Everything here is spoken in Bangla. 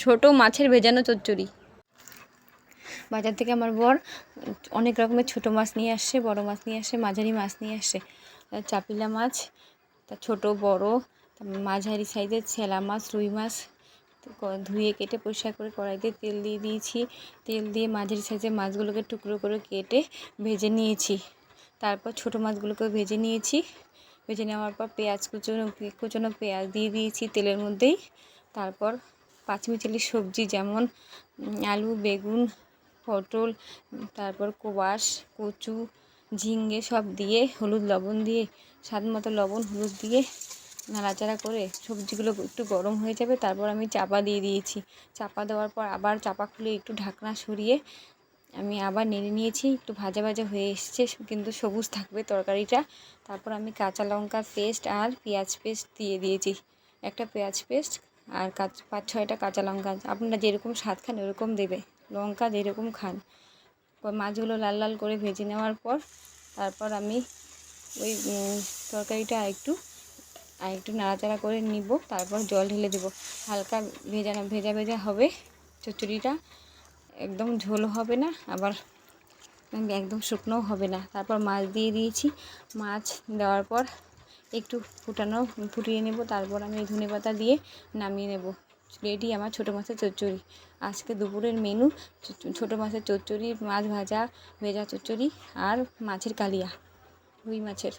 ছোট মাছের ভেজানো চচ্চড়ি। বাজার থেকে আমার বর অনেক রকমের ছোট মাছ নিয়ে আসছে, বড় মাছ নিয়ে আসছে, মাঝারি মাছ নিয়ে আসছে। চাপিলা মাছ, তা ছোট বড়, মাঝারি সাইজের ছেলা মাছ, রুই মাছ ধুয়ে কেটে পরিষ্কার করে কড়াইতে তেল দিয়ে দিয়েছি। তেল দিয়ে মাঝারি সাইজের মাছগুলোকে টুকরো করে কেটে ভেজে নিয়েছি। তারপর ছোট মাছগুলোকে ভেজে নিয়েছি। ভেজে নেওয়ার পর পেঁয়াজ কুচনো পেঁয়াজ দিয়ে দিয়েছি তেলের মধ্যেই। তারপর পাঁচমিশালি সবজি যেমন আলু, বেগুন, পটল, তারপর কোয়াশ, কচু, ঝিঙে সব দিয়ে হলুদ লবণ দিয়ে স্বাদ মতো লবণ হলুদ দিয়ে নাড়াচাড়া করে সবজিগুলো একটু গরম হয়ে যাবে। তারপর আমি চাপা দিয়ে দিয়েছি। চাপা দেওয়ার পর আবার চাপা খুলে একটু ঢাকনা সরিয়ে আমি আবার নেড়ে নিয়েছি। একটু ভাজা ভাজা হয়ে এসছে, কিন্তু সবুজ থাকবে তরকারিটা। তারপর আমি কাঁচা লঙ্কা পেস্ট আর পেঁয়াজ পেস্ট দিয়ে দিয়েছি। একটা পেঁয়াজ পেস্ট আর 5-6টা কাঁচা লঙ্কা, আপনারা যেরকম স্বাদ খান ওরকম দেবে, লঙ্কা যেরকম খান। মাছগুলো লাল লাল করে ভেজে নেওয়ার পর তারপর আমি ওই তরকারিটা একটু নাড়াচাড়া করে নিব। তারপর জল ঢেলে দেবো। হালকা ভেজা ভেজা হবে চচ্চড়িটা, একদম ঝোলও হবে না, আবার একদম শুকনোও হবে না। তারপর মাছ দিয়ে দিয়েছি। মাছ দেওয়ার পর একটু ফুটিয়ে নেব। তারপর আমি ধনেপাতা দিয়ে নামিয়ে নেব। রেডি আমার ছোটো মাছের চচ্চড়ি। আজকে দুপুরের মেনু ছোটো মাছের চচ্চড়ি, মাছ ভাজা, ভেজা চচ্চড়ি আর মাছের কালিয়া, রুই মাছের।